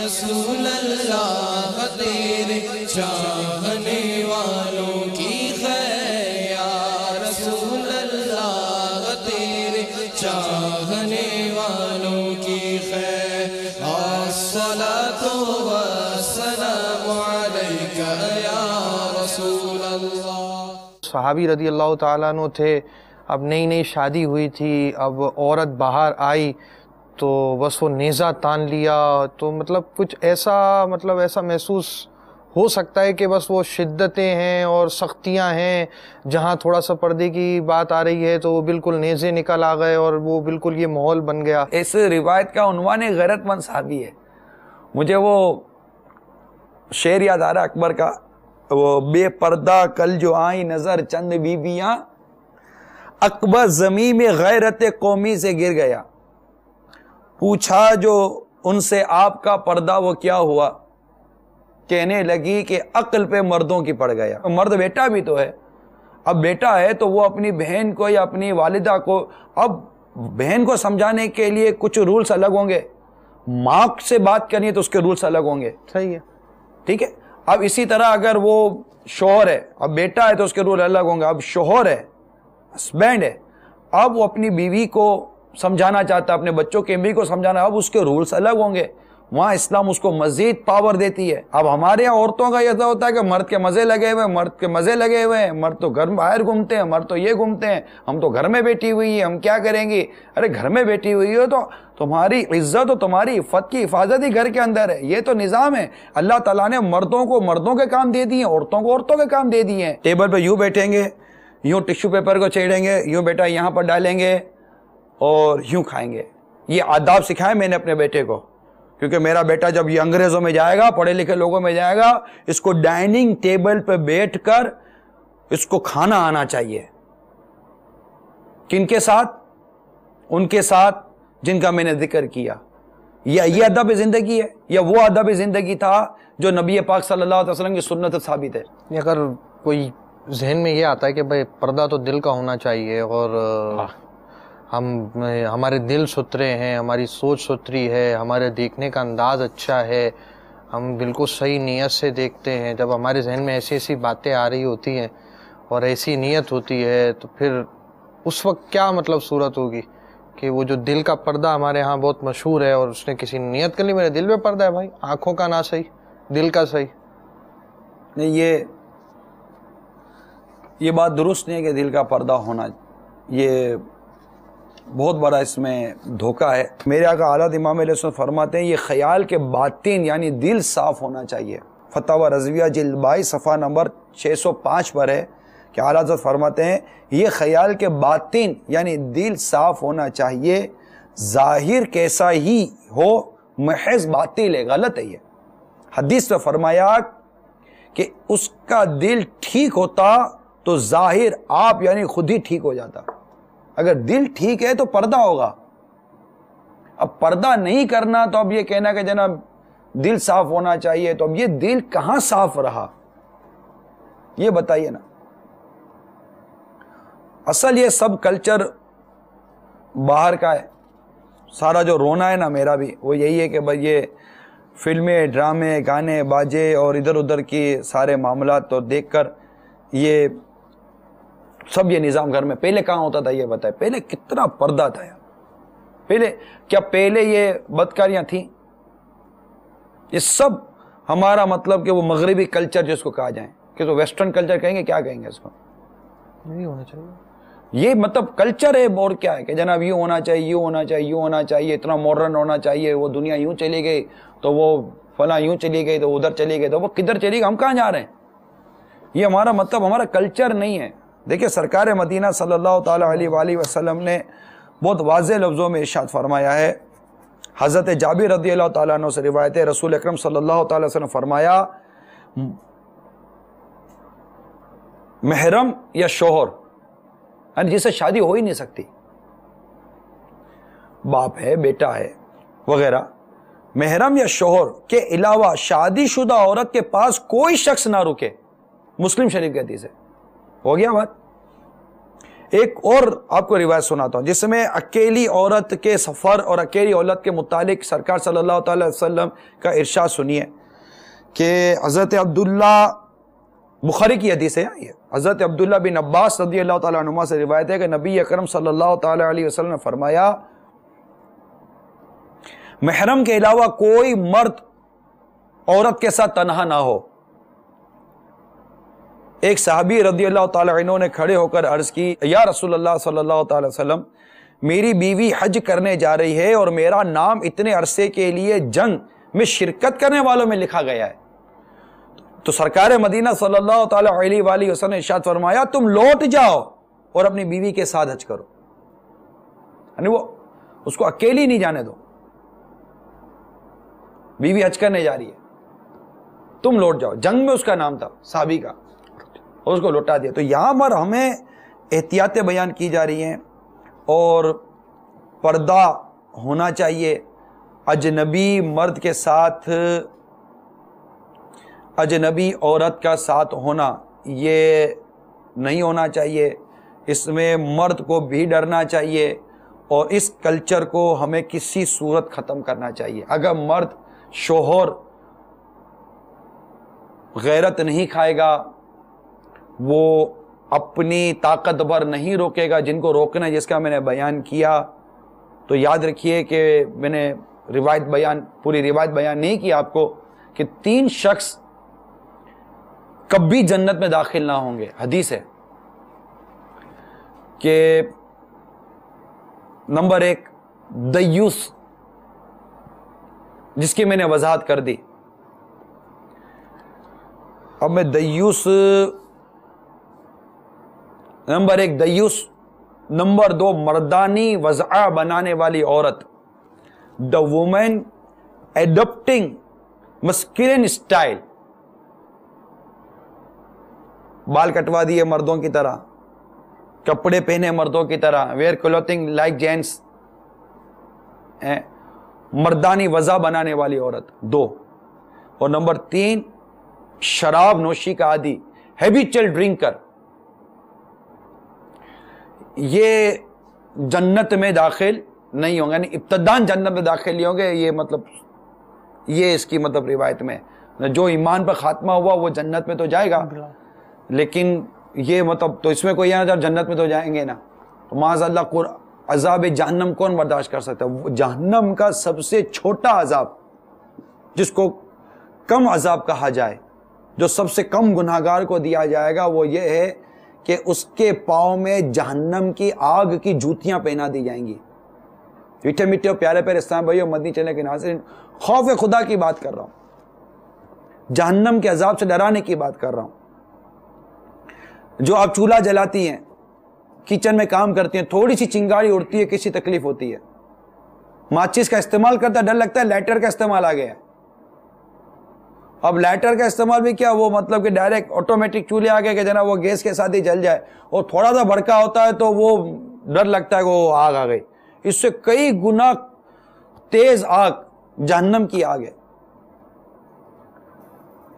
رسول اللہ تیرے چاہنے والوں کی خیر، یا رسول اللہ تیرے چاہنے والوں کی خیر، الصلاۃ والسلام علیک یا رسول اللہ۔ صحابی رضی اللہ تعالیٰ عنہ تھے، اب نئی نئی شادی ہوئی تھی، اب عورت باہر آئی تو بس وہ نیزہ تان لیا، تو مطلب کچھ ایسا محسوس ہو سکتا ہے کہ بس وہ شدتیں ہیں اور سختیاں ہیں، جہاں تھوڑا سا پردے کی بات آ رہی ہے تو وہ بالکل نیزے نکل آ گئے اور وہ بالکل یہ ماحول بن گیا۔ اس روایت کا عنوان غیرت مند صحابی ہے۔ مجھے وہ شعر یاد آ رہا اکبر کا، وہ بے پردہ کل جو آئی نظر چند بیبیاں، اکبر زمین میں غیرت قومی سے گر گیا، پوچھا جو ان سے آپ کا پردہ وہ کیا ہوا، کہنے لگی کہ عقل پہ مردوں کی پڑ گیا۔ مرد بیٹا بھی تو ہے، اب بیٹا ہے تو وہ اپنی بہن کو یا اپنی والدہ کو، اب بہن کو سمجھانے کے لیے کچھ رولز الگ ہوں گے، ماں سے بات کرنی ہے تو اس کے رولز الگ ہوں گے، صحیح ہے، ٹھیک ہے۔ اب اسی طرح اگر وہ شوہر ہے، اب بیٹا ہے تو اس کے رول الگ ہوں گے، اب شوہر ہے، ہسبینڈ ہے، اب وہ اپنی بیوی کو سمجھانا چاہتا ہے، اپنے بچوں کے بیوی کو سمجھانا، اب اس کے رولز الگ ہوں گے، وہاں اسلام اس کو مزید پاور دیتی ہے۔ اب ہمارے یہاں عورتوں کا ایسا ہوتا ہے کہ مرد کے مزے لگے ہوئے ہیں، مرد تو گھر باہر گھومتے ہیں، مرد تو یہ گھومتے ہیں، ہم تو گھر میں بیٹھی ہوئی ہیں، ہم کیا کریں گی؟ ارے گھر میں بیٹھی ہوئی ہو تو تمہاری عزت اور تمہاری عفت کی حفاظت ہی گھر کے اندر ہے، یہ تو نظام ہے۔ اللہ تعالیٰ نے مردوں کو مردوں کے کام دے دیے، عورتوں کو عورتوں کے کام دے دیے ہیں۔ ٹیبل پہ یوں بیٹھیں گے، یوں ٹشو پیپر کو چھیڑیں گے، یوں بیٹا یہاں پر ڈالیں گے اور یوں کھائیں گے۔ یہ آداب سکھائے میں نے اپنے بیٹے کو، کیونکہ میرا بیٹا جب یہ انگریزوں میں جائے گا، پڑھے لکھے لوگوں میں جائے گا، اس کو ڈائننگ ٹیبل پہ بیٹھ کر اس کو کھانا آنا چاہیے۔ کن کے ساتھ؟ ان کے ساتھ جن کا میں نے ذکر کیا۔ یا یہ ادب زندگی ہے، یا وہ ادب زندگی تھا جو نبی پاک صلی اللہ علیہ وسلم کی سنت سے ثابت ہے۔ اگر کوئی ذہن میں یہ آتا ہے کہ بھائی پردہ تو دل کا ہونا چاہیے، اور ہمارے دل ستھرے ہیں، ہماری سوچ ستھری ہے، ہمارے دیکھنے کا انداز اچھا ہے، ہم بالکل صحیح نیت سے دیکھتے ہیں، جب ہمارے ذہن میں ایسی ایسی باتیں آ رہی ہوتی ہیں اور ایسی نیت ہوتی ہے تو پھر اس وقت کیا مطلب صورت ہوگی کہ وہ جو دل کا پردہ ہمارے ہاں بہت مشہور ہے، اور اس نے کسی نیت کر لی میرے دل پہ پردہ ہے، بھائی آنکھوں کا نہ صحیح دل کا صحیح نہیں، یہ بات درست نہیں ہے کہ دل کا پردہ ہونا، یہ بہت بڑا اس میں دھوکہ ہے۔ میرے آقا اعلیٰ امام علیہ السلام فرماتے ہیں یہ خیال کے باطن یعنی دل صاف ہونا چاہیے۔ فتاوی رضویہ جلد 22 صفحہ نمبر 605 پر ہے کہ اعلیٰ حضرت فرماتے ہیں یہ خیال کے باطن یعنی دل صاف ہونا چاہیے، ظاہر کیسا ہی ہو محض باطل ہے، غلط ہے۔ یہ حدیث میں فرمایا کہ اس کا دل ٹھیک ہوتا تو ظاہر آپ یعنی خود ہی ٹھیک ہو جاتا۔ اگر دل ٹھیک ہے تو پردہ ہوگا، اب پردہ نہیں کرنا تو اب یہ کہنا کہ جناب دل صاف ہونا چاہیے، تو اب یہ دل کہاں صاف رہا یہ بتائیے نا۔ اصل یہ سب کلچر باہر کا ہے، سارا جو رونا ہے نا میرا بھی وہ یہی ہے کہ بھائی یہ فلمیں، ڈرامے، گانے، باجے اور ادھر ادھر کی سارے معاملات تو دیکھ کر یہ سب یہ نظام گھر میں پہلے کہاں ہوتا تھا یہ بتائے؟ پہلے کتنا پردہ تھا یار، پہلے یہ بدکاریاں تھیں؟ یہ سب ہمارا مطلب کہ وہ مغربی کلچر جس کو کہا جائے، کہ تو ویسٹرن کلچر کہیں گے، کیا کہیں گے اس کو؟ نہیں ہونا چاہیے، یہ مطلب کلچر ہے اور کیا ہے کہ جناب یوں ہونا چاہیے، یوں ہونا چاہیے، یوں ہونا چاہیے، اتنا ماڈرن ہونا چاہیے، وہ دنیا یوں چلی گئی تو وہ فلاں یوں چلی گئی تو ادھر چلی گئی تو وہ کدھر چلی گئی، ہم کہاں جا رہے ہیں؟ یہ ہمارا مطلب ہمارا کلچر نہیں ہے۔ دیکھیں سرکار مدینہ صلی اللہ تعالیٰ علیہ وآلہ وسلم نے بہت واضح لفظوں میں ارشاد فرمایا ہے، حضرت جابر رضی اللہ تعالیٰ عنہ سے روایت ہے، رسول اکرم صلی اللہ تعالیٰ وسلم فرمایا محرم یا شوہر یعنی جس سے شادی ہو ہی نہیں سکتی، باپ ہے، بیٹا ہے وغیرہ، محرم یا شوہر کے علاوہ شادی شدہ عورت کے پاس کوئی شخص نہ رکے، مسلم شریف کی حدیث ہے، ہو گیا بات، ایک اور آپ کو روایت سناتا ہوں جس میں اکیلی عورت کے سفر اور اکیلی عورت کے متعلق سرکار صلی اللہ تعالی وسلم کا ارشاد سنیے کہ حضرت عبداللہ، بخاری کی حدیث ہے یہ، حضرت عبداللہ بن عباس رضی اللہ تعالیٰ عنہما سے روایت ہے کہ نبی اکرم صلی اللہ تعالی علیہ وسلم نے فرمایا محرم کے علاوہ کوئی مرد عورت کے ساتھ تنہا نہ ہو۔ ایک صحابی رضی اللہ تعالی عنہ نے کھڑے ہو کر عرض کی یا رسول اللہ صلی اللہ تعالی وسلم، میری بیوی حج کرنے جا رہی ہے اور میرا نام اتنے عرصے کے لیے جنگ میں شرکت کرنے والوں میں لکھا گیا ہے۔ تو سرکار مدینہ صلی اللہ تعالی علیہ وآلہ وسلم نے ارشاد فرمایا تم لوٹ جاؤ اور اپنی بیوی کے ساتھ حج کرو، یعنی وہ اس کو اکیلی نہیں جانے دو، بیوی حج کرنے جا رہی ہے، تم لوٹ جاؤ۔ جنگ میں اس کا نام تھا صحابی کا، اور اس کو لوٹا دیا۔ تو یہاں پر ہمیں احتیاطیں بیان کی جا رہی ہیں اور پردہ ہونا چاہیے۔ اجنبی مرد کے ساتھ اجنبی عورت کا ساتھ ہونا یہ نہیں ہونا چاہیے، اس میں مرد کو بھی ڈرنا چاہیے اور اس کلچر کو ہمیں کسی صورت ختم کرنا چاہیے۔ اگر مرد شوہر غیرت نہیں کھائے گا، وہ اپنی طاقت بھر نہیں روکے گا جن کو روکنا ہے، جس کا میں نے بیان کیا، تو یاد رکھیے کہ میں نے پوری روایت بیان نہیں کی آپ کو کہ 3 شخص کبھی جنت میں داخل نہ ہوں گے۔ حدیث ہے کہ نمبر 1 دیوس، جس کی میں نے وضاحت کر دی۔ اب میں دیوس، نمبر 1 دیوس، نمبر 2 مردانی وضع بنانے والی عورت، دا وومن ایڈپٹنگ مسکلن اسٹائل، بال کٹوا دیے مردوں کی طرح، کپڑے پہنے مردوں کی طرح، ویئر کلوتھنگ لائک جینٹس، مردانی وضع بنانے والی عورت 2، اور نمبر 3 شراب نوشی کا عادی، ہیبیچل ڈرنکر، یہ جنت میں داخل نہیں ہوں گے، یعنی ابتداً جنت میں داخل نہیں ہوں گے۔ یہ مطلب یہ اس کی مطلب روایت میں جو ایمان پر خاتمہ ہوا وہ جنت میں تو جائے گا، لیکن یہ مطلب تو اس میں کوئی ہے جنت میں تو جائیں گے نا، تو معاذ اللہ عذاب جہنم کون برداشت کر سکتا ہے؟ جہنم کا سب سے چھوٹا عذاب جس کو کم عذاب کہا جائے، جو سب سے کم گناہگار کو دیا جائے گا، وہ یہ ہے کہ اس کے پاؤں میں جہنم کی آگ کی جوتیاں پہنا دی جائیں گی۔ میٹھے میٹھے اور پیارے پیارے اسلام بھائیو، مدنی چینل کے ناظرین، خوف خدا کی بات کر رہا ہوں، جہنم کے عذاب سے ڈرانے کی بات کر رہا ہوں۔ جو آپ چولہا جلاتی ہیں، کچن میں کام کرتی ہیں، تھوڑی سی چنگاری اڑتی ہے، کسی تکلیف ہوتی ہے، ماچس کا استعمال کرتا ہے، ڈر لگتا ہے، لائٹر کا استعمال آ گیا ہے۔ اب لائٹر کا استعمال بھی کیا، وہ مطلب کہ ڈائریکٹ آٹومیٹک چولہے آ گئے کہ جناب وہ گیس کے ساتھ ہی جل جائے، اور تھوڑا سا بھڑکا ہوتا ہے تو وہ ڈر لگتا ہے کہ وہ آگ آ گئی۔ اس سے کئی گنا تیز آگ جہنم کی آگ ہے،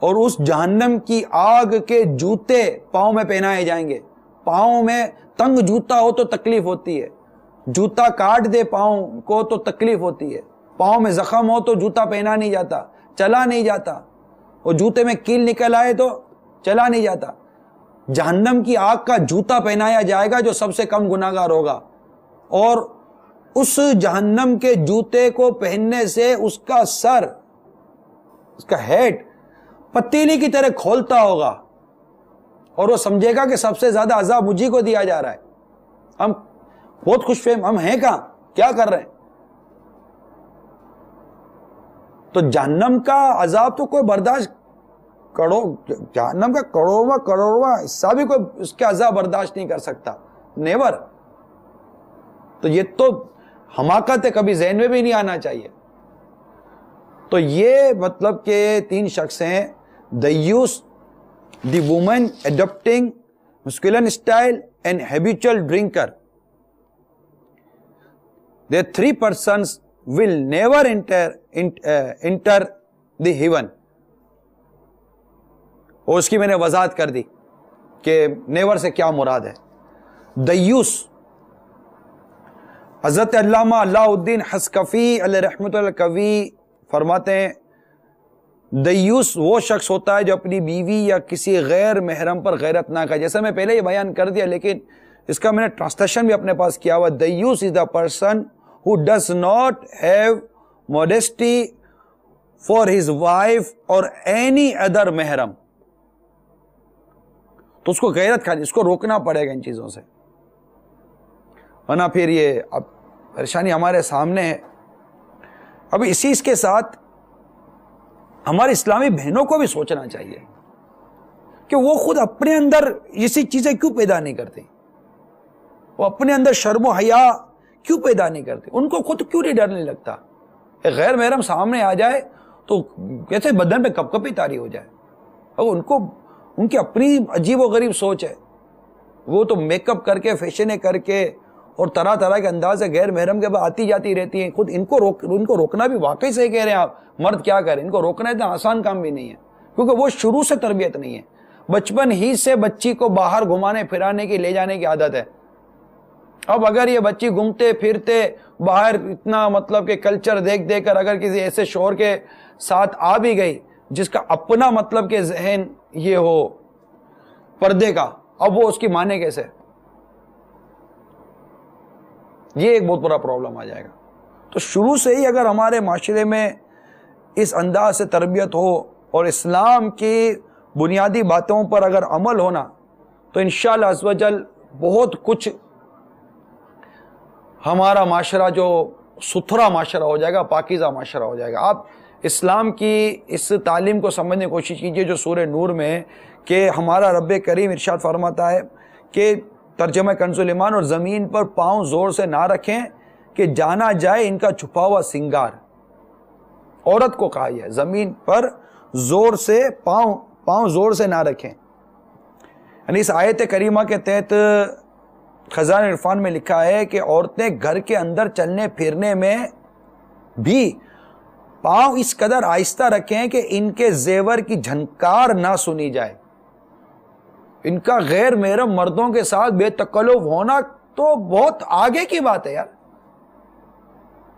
اور اس جہنم کی آگ کے جوتے پاؤں میں پہنائے جائیں گے۔ پاؤں میں تنگ جوتا ہو تو تکلیف ہوتی ہے، جوتا کاٹ دے پاؤں کو تو تکلیف ہوتی ہے، پاؤں میں زخم ہو تو جوتا پہنا نہیں جاتا، چلا نہیں جاتا، اور جوتے میں کیل نکل آئے تو چلا نہیں جاتا۔ جہنم کی آگ کا جوتا پہنایا جائے گا جو سب سے کم گناہگار ہوگا، اور اس جہنم کے جوتے کو پہننے سے اس کا سر، اس کا ہیڈ پتیلی کی طرح کھولتا ہوگا، اور وہ سمجھے گا کہ سب سے زیادہ عذاب مجھے کو دیا جا رہا ہے۔ ہم بہت خوش فہم، ہم ہیں کہاں، کیا کر رہے ہیں؟ تو جہنم کا عذاب تو کوئی برداشت جہنم کا کروڑواں حصہ بھی کوئی اس کے عذاب برداشت نہیں کر سکتا، نیور۔ تو یہ تو حماقت ہے، کبھی ذہن میں بھی نہیں آنا چاہیے۔ تو یہ مطلب کہ 3 شخص ہیں، دیوس، the woman adopting masculine style and habitual drinker. The 3 persons will never enter the heaven۔ اور اس کی میں نے وضاحت کر دی کہ نیور سے کیا مراد ہے۔ دیوس. حضرت علامہ علاء الدین حصکفی علیہ رحمۃ الکوی فرماتے ہیں دیوس وہ شخص ہوتا ہے جو اپنی بیوی یا کسی غیر محرم پر غیرت نہ کرے. جیسا میں پہلے یہ بیان کر دیا لیکن اس کا میں نے ٹرانسلیشن بھی اپنے پاس کیا ہوا. دیوس is the person who does not have modesty for his wife اور اینی ادر محرم. تو اس کو غیرت کھانی، اس کو روکنا پڑے گا ان چیزوں سے، ورنہ پھر یہ اب پریشانی ہمارے سامنے ہے. اب اسی اس کے ساتھ ہماری اسلامی بہنوں کو بھی سوچنا چاہیے کہ وہ خود اپنے اندر اسی چیزیں کیوں پیدا نہیں کرتی، وہ اپنے اندر شرم و حیا کیوں پیدا نہیں کرتے، ان کو خود کیوں نہیں ڈر نہیں لگتا. ایک غیر محرم سامنے آ جائے تو کیسے بدن پہ کپ کپی طاری ہو جائے. اور ان کی اپنی عجیب و غریب سوچ ہے، وہ تو میک اپ کر کے فیشنیں کر کے اور طرح طرح کے انداز سے غیر محرم کے بعد آتی جاتی رہتی ہیں. خود ان کو روکنا بھی واقعی صحیح کہہ رہے ہیں آپ، مرد کیا کریں، ان کو روکنا اتنا آسان کام بھی نہیں ہے کیونکہ وہ شروع سے تربیت نہیں ہے. بچپن ہی سے بچی کو باہر گھمانے پھرانے کی لے جانے کی عادت ہے. اب اگر یہ بچی گھومتے پھرتے باہر اتنا مطلب کہ کلچر دیکھ دیکھ کر اگر کسی ایسے شوہر کے ساتھ آ بھی گئی جس کا اپنا مطلب کہ ذہن یہ ہو پردے کا، اب وہ اس کی مانے کیسے؟ یہ ایک بہت بڑا پرابلم آ جائے گا. تو شروع سے ہی اگر ہمارے معاشرے میں اس انداز سے تربیت ہو اور اسلام کی بنیادی باتوں پر اگر عمل ہونا تو انشاءاللہ عز و جل بہت کچھ ہمارا معاشرہ جو ستھرا معاشرہ ہو جائے گا، پاکیزہ معاشرہ ہو جائے گا. آپ اسلام کی اس تعلیم کو سمجھنے کی کوشش کیجئے جو سورہ نور میں ہے کہ ہمارا رب کریم ارشاد فرماتا ہے کہ ترجمہ کنز الایمان، اور زمین پر پاؤں زور سے نہ رکھیں کہ جانا جائے ان کا چھپا ہوا سنگار. عورت کو کہا ہے زمین پر زور سے پاؤں زور سے نہ رکھیں. یعنی اس آیت کریمہ کے تحت خزانہ عرفان میں لکھا ہے کہ عورتیں گھر کے اندر چلنے پھرنے میں بھی پاؤں اس قدر آہستہ رکھیں کہ ان کے زیور کی جھنکار نہ سنی جائے. ان کا غیر محرم مردوں کے ساتھ بے تکلف ہونا تو بہت آگے کی بات ہے یار،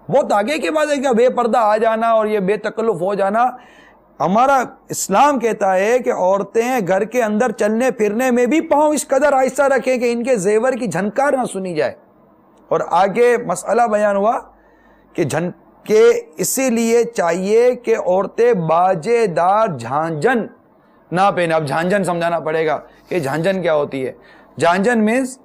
بہت آگے کی بات ہے کہ بے پردہ آ جانا اور یہ بے تکلف ہو جانا. ہمارا اسلام کہتا ہے کہ عورتیں گھر کے اندر چلنے پھرنے میں بھی پاؤں اس قدر آہستہ رکھیں کہ ان کے زیور کی جھنکار نہ سنی جائے. اور آگے مسئلہ بیان ہوا کہ اسی لیے چاہیے کہ عورتیں باجے دار جھانجن نہ پہنے. اب جھانجن سمجھانا پڑے گا کہ جھانجن کیا ہوتی ہے. جھانجن مینز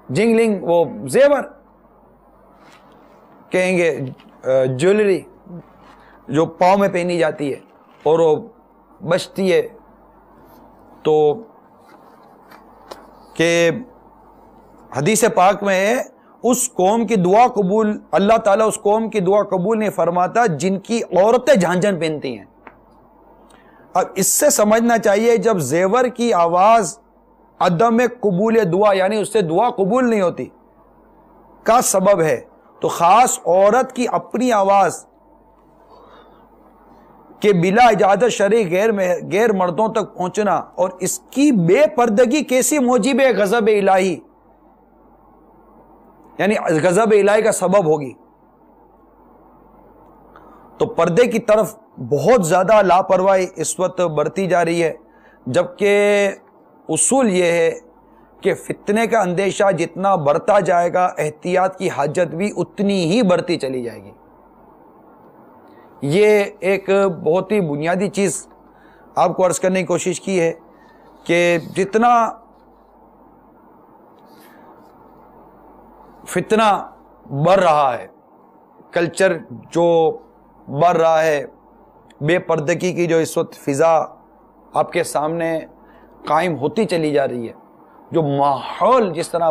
جنگلنگ وہ زیور کہیں گے، جویلری جو پاؤں میں پہنی جاتی ہے اور وہ بچتی ہے. تو کہ حدیث پاک میں ہے اس قوم کی دعا قبول، اللہ تعالیٰ اس قوم کی دعا قبول نہیں فرماتا جن کی عورتیں جھانجن پہنتی ہیں. اب اس سے سمجھنا چاہیے جب زیور کی آواز عدم قبول دعا یعنی اس سے دعا قبول نہیں ہوتی کا سبب ہے، تو خاص عورت کی اپنی آواز کہ بلا اجازت شرعی غیر مردوں تک پہنچنا اور اس کی بے پردگی کیسی موجب ہے غضب الہی، یعنی غضب الہی کا سبب ہوگی. تو پردے کی طرف بہت زیادہ لاپرواہی اس وقت برتی جا رہی ہے، جبکہ اصول یہ ہے کہ فتنے کا اندیشہ جتنا بڑھتا جائے گا احتیاط کی حاجت بھی اتنی ہی بڑھتی چلی جائے گی. یہ ایک بہت ہی بنیادی چیز آپ کو عرض کرنے کی کوشش کی ہے کہ جتنا فتنہ بڑھ رہا ہے، کلچر جو بڑھ رہا ہے، بے پردگی کی جو اس وقت فضا آپ کے سامنے قائم ہوتی چلی جا رہی ہے، جو ماحول جس طرح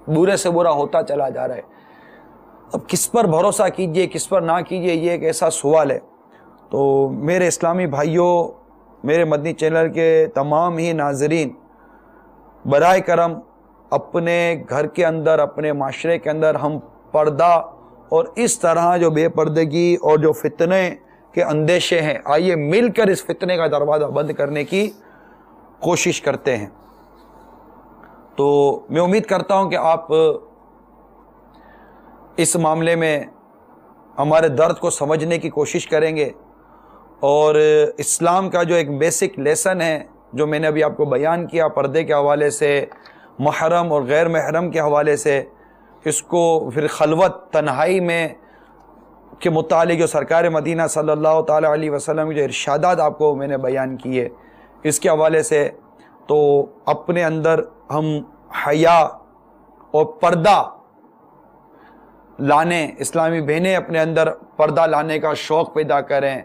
برے سے برا ہوتا چلا جا رہا ہے، اب کس پر بھروسہ کیجئے کس پر نہ کیجئے یہ ایک ایسا سوال ہے. تو میرے اسلامی بھائیوں، میرے مدنی چینل کے تمام ہی ناظرین، برائے کرم اپنے گھر کے اندر اپنے معاشرے کے اندر ہم پردہ اور اس طرح جو بے پردگی اور جو فتنے کے اندیشے ہیں، آئیے مل کر اس فتنے کا دروازہ بند کرنے کی کوشش کرتے ہیں. تو میں امید کرتا ہوں کہ آپ اس معاملے میں ہمارے درد کو سمجھنے کی کوشش کریں گے، اور اسلام کا جو ایک بیسک لیسن ہے جو میں نے ابھی آپ کو بیان کیا پردے کے حوالے سے، محرم اور غیر محرم کے حوالے سے، اس کو پھر خلوت تنہائی میں کے متعلق جو سرکار مدینہ صلی اللہ تعالیٰ علیہ وسلم کے جو ارشادات آپ کو میں نے بیان کیے اس کے حوالے سے، تو اپنے اندر ہم حیا اور پردہ لانے، اسلامی بہنیں اپنے اندر پردہ لانے کا شوق پیدا کریں،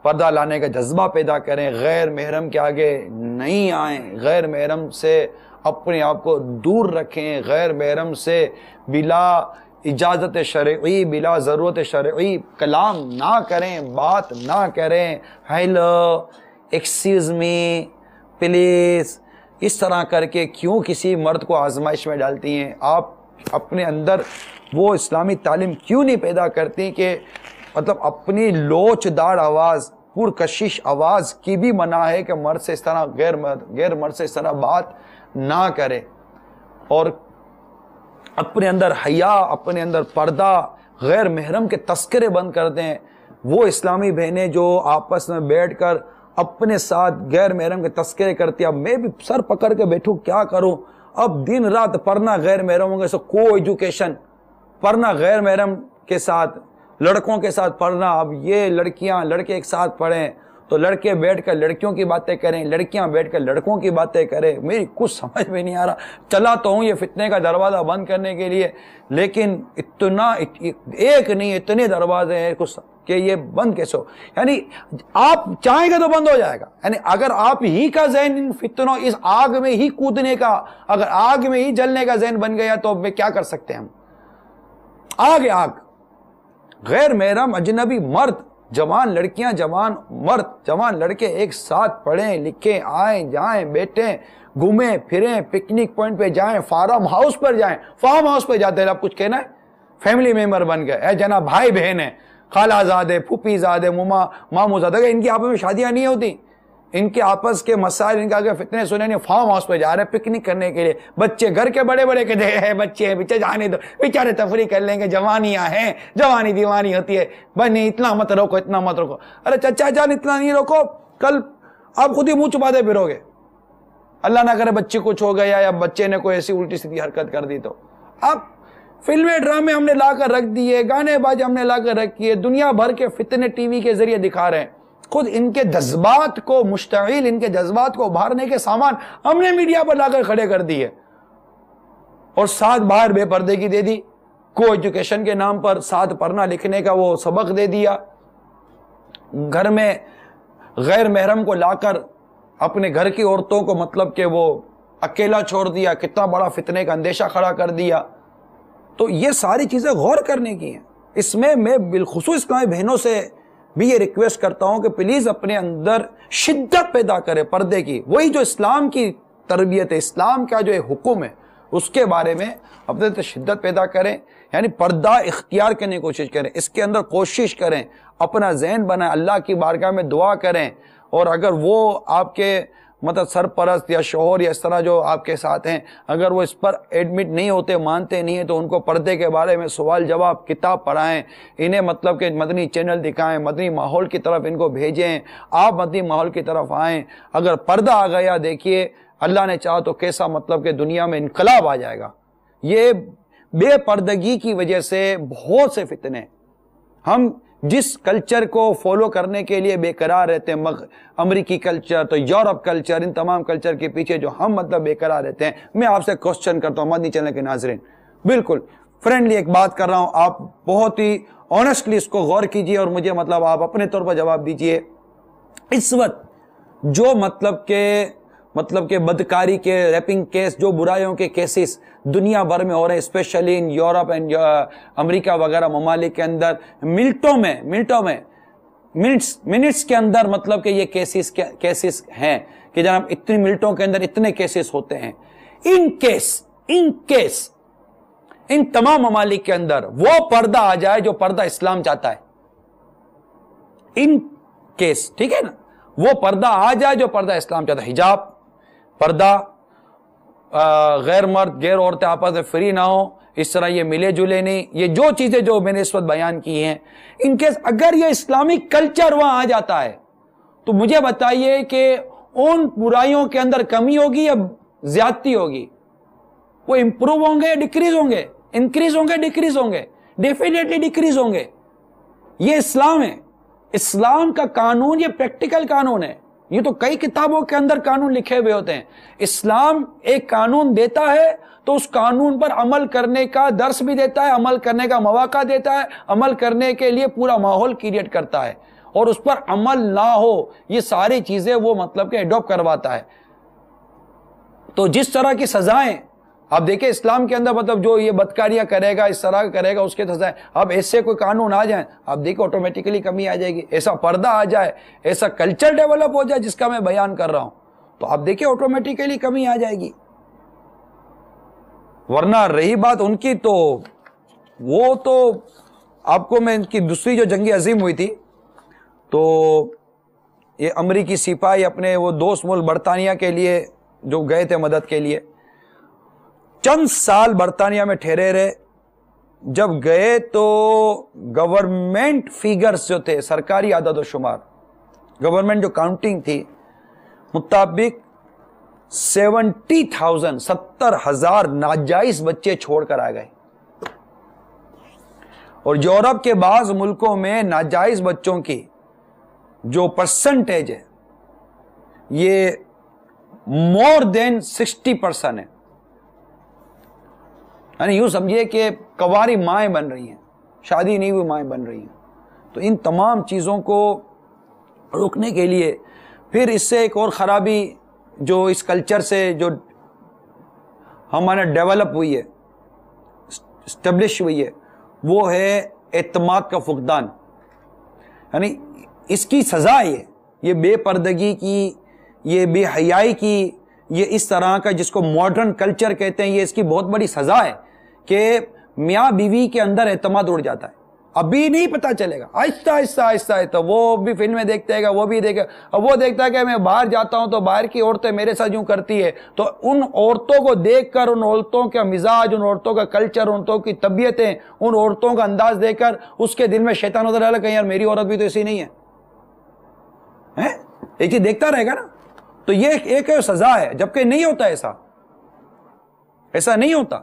پردہ لانے کا جذبہ پیدا کریں، غیر محرم کے آگے نہیں آئیں، غیر محرم سے اپنے آپ کو دور رکھیں، غیر محرم سے بلا اجازت شرعی، بلا ضرورت شرعی کلام نہ کریں، بات نہ کریں، ہیلو ایکسکیوز می پلیز، اس طرح کر کے کیوں کسی مرد کو آزمائش میں ڈالتی ہیں؟ آپ اپنے اندر وہ اسلامی تعلیم کیوں نہیں پیدا کرتی کہ مطلب اپنی لوچ دار آواز، پرکشش آواز کی بھی منع ہے کہ مرد سے اس طرح غیر مرد سے اس طرح بات نہ کرے، اور اپنے اندر حیا، اپنے اندر پردہ، غیر محرم کے تذکرے بند کر دیں. وہ اسلامی بہنیں جو آپس میں بیٹھ کر اپنے ساتھ غیر محرم کے تذکرے کرتی، اب میں بھی سر پکڑ کے بیٹھوں کیا کروں، اب دن رات پڑھنا غیر محرموں کے ساتھ، کو ایجوکیشن پڑھنا غیر محرم کے ساتھ، لڑکوں کے ساتھ پڑھنا، اب یہ لڑکیاں لڑکے ایک ساتھ پڑھیں تو لڑکے بیٹھ کر لڑکیوں کی باتیں کریں، لڑکیاں بیٹھ کر لڑکوں کی باتیں کریں. میری کچھ سمجھ میں نہیں آ رہا. چلا تو ہوں یہ فتنے کا دروازہ بند کرنے کے لیے، لیکن اتنا ایک نہیں اتنے دروازے ہیں کہ یہ بند کیسے ہو؟ یعنی آپ چاہیں گے تو بند ہو جائے گا. یعنی اگر آپ ہی کا ذہن ان فتنوں، اس آگ میں ہی کودنے کا، اگر آگ میں ہی جلنے کا ذہن بن گیا تو اب کیا کر سکتے ہیں ہم؟ آگ غیر محرم اجنبی مرد، جوان لڑکیاں، جوان مرد، جوان لڑکے ایک ساتھ پڑھیں لکھیں، آئیں جائیں بیٹھیں، گھومیں پھریں، پکنک پوائنٹ پہ جائیں، فارم ہاؤس پر جائیں. فارم ہاؤس پہ جاتے ہیں آپ کچھ کہنا ہے؟ فیملی ممبر بن گئے، اے جناب بھائی بہن ہیں، خالہ زادے، پھوپھی زادے، ماموں زادے، ان کی آپس میں شادیاں نہیں ہوتی، ان کے آپس کے مسائل، ان کے آگے فتنے سنے نہیں. فارم ہاؤس پہ جا رہے ہیں پکنک کرنے کے لیے، بچے گھر کے بڑے بڑے کہتے ہیں بچے ہیں بچے جانے دو، بیچارے تفریح کر لیں گے، جوانیاں ہیں، جوانی دیوانی ہوتی ہے، بس نہیں اتنا مت روکو، اتنا مت روکو. ارے چچا جان اتنا نہیں روکو، کل آپ خود ہی منہ چھپاتے پھرو گے. اللہ نہ کرے بچے کچھ ہو گیا یا بچے نے کوئی ایسی الٹی سیدھی حرکت کر دی تو. اب فلمیں ڈرامے ہم نے لا کر رکھ دیے، گانے باجے ہم نے لا کر رکھیے، دنیا بھر کے فتنے ٹی وی کے ذریعے دکھا رہے ہیں. خود ان کے جذبات کو مشتعل، ان کے جذبات کو ابھارنے کے سامان ہم نے میڈیا پر لا کر کھڑے کر دیے، اور ساتھ باہر بے پردے کی دے دی، کو ایجوکیشن کے نام پر ساتھ پڑھنا لکھنے کا وہ سبق دے دیا. گھر میں غیر محرم کو لا کر اپنے گھر کی عورتوں کو مطلب کہ وہ اکیلا چھوڑ دیا، کتنا بڑا فتنے کا اندیشہ کھڑا کر دیا. تو یہ ساری چیزیں غور کرنے کی ہیں. اس میں بالخصوص اسلامی بہنوں سے بھی یہ ریکویسٹ کرتا ہوں کہ پلیز اپنے اندر شدت پیدا کرے پردے کی، وہی جو اسلام کی تربیت ہے، اسلام کا جو حکم ہے اس کے بارے میں اپنے اندر شدت پیدا کریں. یعنی پردہ اختیار کرنے کی کوشش کریں، اس کے اندر کوشش کریں، اپنا ذہن بنائیں، اللہ کی بارگاہ میں دعا کریں. اور اگر وہ آپ کے مطلب سرپرست یا شوہر یا اس طرح جو آپ کے ساتھ ہیں، اگر وہ اس پر ایڈمٹ نہیں ہوتے، مانتے نہیں ہیں، تو ان کو پردے کے بارے میں سوال جواب کتاب پڑھائیں، انہیں مطلب کہ مدنی چینل دکھائیں، مدنی ماحول کی طرف ان کو بھیجیں، آپ مدنی ماحول کی طرف آئیں. اگر پردہ آ گیا دیکھیے اللہ نے چاہا تو کیسا مطلب کہ دنیا میں انقلاب آ جائے گا. یہ بے پردگی کی وجہ سے بہت سے فتنے، ہم جس کلچر کو فالو کرنے کے لیے بے قرار رہتے ہیں، امریکی کلچر تو یورپ کلچر، ان تمام کلچر کے پیچھے جو ہم مطلب بے قرار رہتے ہیں. میں آپ سے کوسچن کرتا ہوں مدنی چینل کے ناظرین، بالکل فرینڈلی ایک بات کر رہا ہوں، آپ بہت ہی آنیسٹلی اس کو غور کیجئے اور مجھے مطلب آپ اپنے طور پر جواب دیجئے. اس وقت جو مطلب کہ بدکاری کے، ریپنگ کیس، جو برائیوں کے کیسز دنیا بھر میں ہو رہے ہیں، اسپیشلی ان یورپ اینڈ امریکہ وغیرہ ممالک کے اندر، منٹس کے اندر مطلب کہ یہ کیسز ہیں کہ جناب اتنی منٹوں کے اندر اتنے کیسز ہوتے ہیں. ان تمام ممالک کے اندر وہ پردہ آ جائے جو پردہ اسلام چاہتا ہے. ان کیس ٹھیک ہے نا، وہ پردہ آ جائے جو پردہ اسلام چاہتا ہے. حجاب پردہ، غیر مرد غیر عورتیں آپس میں فری نہ ہو، اس طرح یہ ملے جلے نہیں، یہ جو چیزیں جو میں نے اس وقت بیان کی ہیں، ان کیس اگر یہ اسلامک کلچر وہاں آ جاتا ہے تو مجھے بتائیے کہ ان برائیوں کے اندر کمی ہوگی یا زیادتی ہوگی؟ وہ امپروو ہوں گے، ڈیکریز ہوں گے، انکریز ہوں گے، ڈیکریز ہوں گے؟ ڈیفینیٹلی ڈیکریز ہوں گے۔ یہ اسلام ہے، اسلام کا قانون یہ پریکٹیکل قانون ہے، یہ تو کئی کتابوں کے اندر قانون لکھے ہوئے ہوتے ہیں۔ اسلام ایک قانون دیتا ہے تو اس قانون پر عمل کرنے کا درس بھی دیتا ہے، عمل کرنے کا مواقع دیتا ہے، عمل کرنے کے لیے پورا ماحول کریٹ کرتا ہے، اور اس پر عمل نہ ہو یہ ساری چیزیں وہ مطلب کہ ایڈاپٹ کرواتا ہے۔ تو جس طرح کی سزائیں اب دیکھیں اسلام کے اندر مطلب جو یہ بدکاریاں کرے گا، اس طرح کرے گا، اس کے سزائیں، اب ایسے کوئی قانون آ جائیں اب دیکھو آٹومیٹیکلی کمی آ جائے گی، ایسا پردہ آ جائے، ایسا کلچر ڈیولپ ہو جائے جس کا میں بیان کر رہا ہوں، تو اب دیکھیں آٹومیٹیکلی کمی آ جائے گی۔ ورنہ رہی بات ان کی، تو وہ تو آپ کو میں ان کی دوسری جو جنگ عظیم ہوئی تھی تو یہ امریکی سپاہی اپنے وہ دوست ملک برطانیہ کے لیے جو گئے تھے مدد کے لیے، چند سال برطانیہ میں ٹھہرے رہے، جب گئے تو گورنمنٹ فیگرز جو تھے، سرکاری عدد و شمار، گورنمنٹ جو کاؤنٹنگ تھی مطابق 70,000 ناجائز بچے چھوڑ کر آ گئے، اور یورپ کے بعض ملکوں میں ناجائز بچوں کی جو پرسنٹیج ہے یہ مور دین 60% ہے، یعنی یوں سمجھیے کہ کواری مائیں بن رہی ہیں، شادی نہیں ہوئی مائیں بن رہی ہیں۔ تو ان تمام چیزوں کو روکنے کے لیے پھر اس سے ایک اور خرابی جو اس کلچر سے جو ہمارا ڈیولپ ہوئی ہے، اسٹیبلش ہوئی ہے، وہ ہے اعتماد کا فقدان، یعنی اس کی سزا ہے یہ بے پردگی کی، یہ بے حیائی کی، یہ اس طرح کا جس کو ماڈرن کلچر کہتے ہیں، یہ اس کی بہت بڑی سزا ہے کہ میاں بیوی کے اندر اعتماد اڑ جاتا ہے۔ ابھی نہیں پتا چلے گا، آہستہ آہستہ آہستہ آہستہ وہ بھی فلمیں دیکھتے گا، وہ بھی دیکھے، اب وہ دیکھتا ہے کہ میں باہر جاتا ہوں تو باہر کی عورتیں میرے ساتھ یوں کرتی ہے، تو ان عورتوں کو دیکھ کر، ان عورتوں کا مزاج، ان عورتوں کا کلچر، ان عورتوں کی طبیعتیں، ان عورتوں کا انداز دیکھ کر اس کے دل میں شیطان ادھر ڈالا کہ یار میری عورت بھی تو ایسی نہیں ہے، ایک چیز دیکھتا رہے گا نا، تو یہ ایک سزا ہے، جبکہ نہیں ہوتا ایسا نہیں ہوتا۔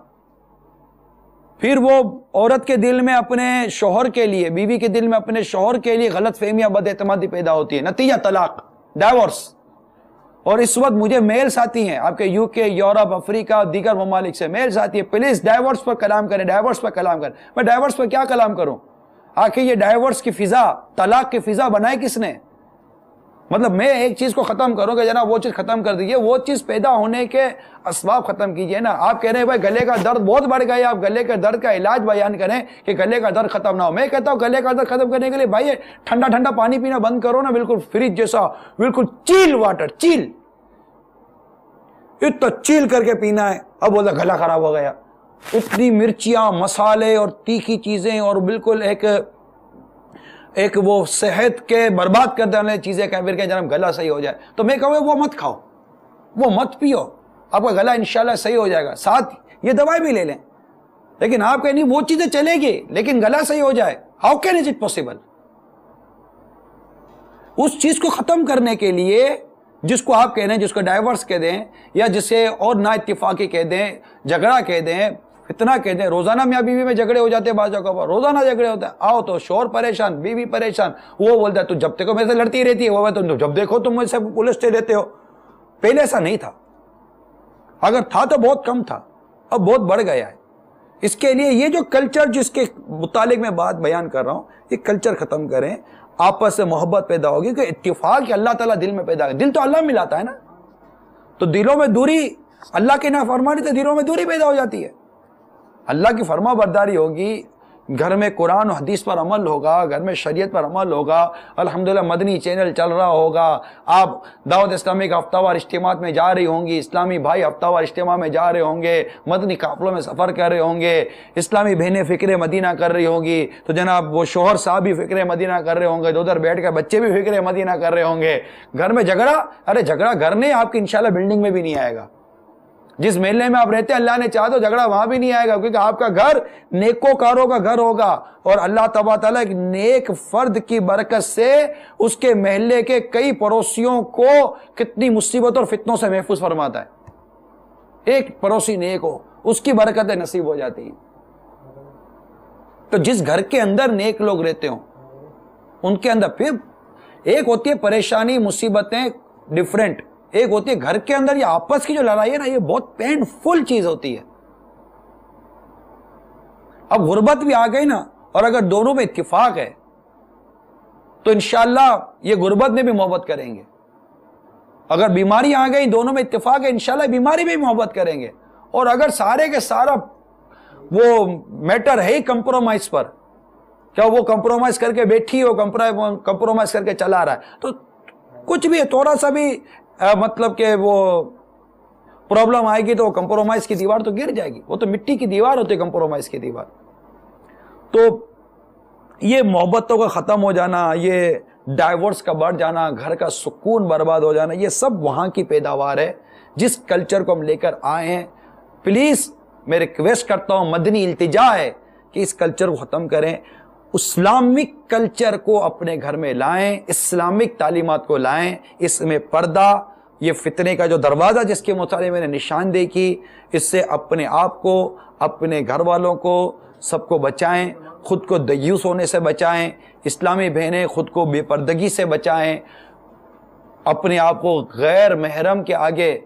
پھر وہ عورت کے دل میں اپنے شوہر کے لیے، بیوی کے دل میں اپنے شوہر کے لیے غلط فہمیاں، بد اعتمادی پیدا ہوتی ہے، نتیجہ طلاق، ڈائیورس۔ اور اس وقت مجھے میلز آتی ہیں آپ کے یو کے، یورپ، افریقہ، دیگر ممالک سے میلز آتی ہے، پلیز ڈائیورس پر کلام کریں، ڈائیورس پر کلام کریں۔ میں ڈائیورس پر کیا کلام کروں؟ آخر یہ ڈائیورس کی فضا، طلاق کی فضا بنائی کس نے؟ مطلب میں ایک چیز کو ختم کروں کہ جناب وہ چیز ختم کر دیجئے، وہ چیز پیدا ہونے کے اسباب ختم کیجئے نا۔ آپ کہہ رہے ہیں بھائی گلے کا درد بہت بڑھ گیا، آپ گلے کے درد کا علاج بیان کریں کہ گلے کا درد ختم نہ ہو۔ میں کہتا ہوں گلے کا درد ختم کرنے کے لیے بھائی ٹھنڈا ٹھنڈا پانی پینا بند کرو نا، بالکل فریج جیسا، بالکل چیل واٹر، چیل، اتنا چیل کر کے پینا ہے۔ اب بولتا گلا خراب ہو گیا، اتنی مرچیاں، مسالے اور تیکھی چیزیں، اور بالکل ایک وہ صحت کے برباد کر دینے چیزیں کہیں، پھر کہ جناب گلا صحیح ہو جائے، تو میں کہوں وہ مت کھاؤ، وہ مت پیو، آپ کا گلا انشاءاللہ صحیح ہو جائے گا، ساتھ یہ دوائی بھی لے لیں۔ لیکن آپ کہیں نہیں وہ چیزیں چلے گی لیکن گلا صحیح ہو جائے، how can is it possible? اس چیز کو ختم کرنے کے لیے جس کو آپ کہہ دیں، جس کو ڈائیورس کہہ دیں، یا جسے اور نا اتفاقی کہہ دیں، جھگڑا کہہ دیں، فتنہ کہہ دیں، روزانہ میاں بیوی میں جھگڑے ہو جاتے ہیں، بعض جگہ پر روزانہ جھگڑے ہوتے ہیں، آؤ تو شوہر پریشان، بیوی پریشان، وہ بولتا ہے تو جب تک میرے سے لڑتی رہتی ہے، وہ تو جب دیکھو تم مجھ سے پولیس لیتے ہو۔ پہلے ایسا نہیں تھا، اگر تھا تو بہت کم تھا، اب بہت بڑھ گیا ہے۔ اس کے لیے یہ جو کلچر جس کے متعلق میں بات بیان کر رہا ہوں، یہ کلچر ختم کریں، آپس سے محبت پیدا ہوگی، کہ اتفاق اللہ تعالیٰ دل میں پیدا ہے، دل تو اللہ ملاتا ہے نا، تو دلوں میں دوری، اللہ کی نافرمانی تو دلوں میں دوری پیدا ہو جاتی ہے۔ اللہ کی فرما برداری ہوگی گھر میں قرآن و حدیث پر عمل ہوگا, گھر میں شریعت پر عمل ہوگا, الحمدللہ مدنی چینل چل رہا ہوگا, آپ دعوت اسلامی کا ہفتہ وار اجتماعات میں جا رہی ہوں گی, اسلامی بھائی ہفتہ وار اجتماع میں جا رہے ہوں گے, مدنی قافلوں میں سفر کر رہے ہوں گے, اسلامی بہنیں فکر مدینہ کر رہی ہوں گی, تو جناب وہ شوہر صاحب بھی فکر مدینہ کر رہے ہوں گے, ادھر بیٹھ کر بچے بھی فکر مدینہ کر رہے ہوں گے. گھر میں جھگڑا, ارے جھگڑا گھر نہیں, آپ کی انشاءاللہ بلڈنگ میں بھی نہیں آئے گا. جس محلے میں آپ رہتے ہیں اللہ نے چاہا تو جھگڑا وہاں بھی نہیں آئے گا, کیونکہ آپ کا گھر نیکوکاروں کا گھر ہوگا, اور اللہ تبارک تعالیٰ ایک نیک فرد کی برکت سے اس کے محلے کے کئی پڑوسیوں کو کتنی مصیبت اور فتنوں سے محفوظ فرماتا ہے. ایک پڑوسی نیک ہو, اس کی برکتیں نصیب ہو جاتی ہیں. تو جس گھر کے اندر نیک لوگ رہتے ہوں ان کے اندر, پھر ایک ہوتی ہے پریشانی مصیبتیں ڈیفرنٹ, ایک ہوتی ہے گھر کے اندر یہ آپس کی جو لڑائی ہے نا, یہ بہت پین فل چیز ہوتی ہے. اب غربت بھی آ گئی نا, اور اگر دونوں میں اتفاق ہے تو انشاءاللہ یہ غربت میں بھی محبت کریں گے. اگر بیماری آ گئی, دونوں میں اتفاق ہے, انشاءاللہ بیماری میں بھی محبت کریں گے. اور اگر سارے کے سارا وہ میٹر ہے ہی کمپرومائز پر, کیا وہ کمپرومائز کر کے بیٹھی ہو, کمپرومائز کر کے چلا رہا ہے, تو کچھ بھی تھوڑا سا بھی مطلب کہ وہ پرابلم آئے گی تو کمپرومائز کی دیوار تو گر جائے گی. وہ تو مٹی کی دیوار ہوتی ہے کمپرومائز کی دیوار. تو یہ محبتوں کا ختم ہو جانا, یہ ڈائیورس کا بڑھ جانا, گھر کا سکون برباد ہو جانا, یہ سب وہاں کی پیداوار ہے جس کلچر کو ہم لے کر آئے ہیں. پلیز میں ریکویسٹ کرتا ہوں, مدنی التجا ہے کہ اس کلچر کو ختم کریں, اسلامک کلچر کو اپنے گھر میں لائیں, اسلامک تعلیمات کو لائیں. اس میں پردہ, یہ فتنے کا جو دروازہ جس کے متعلق میں نے نشاندہی کی, اس سے اپنے آپ کو, اپنے گھر والوں کو, سب کو بچائیں. خود کو دیوس ہونے سے بچائیں, اسلامی بہنیں خود کو بے پردگی سے بچائیں, اپنے آپ کو غیر محرم کے آگے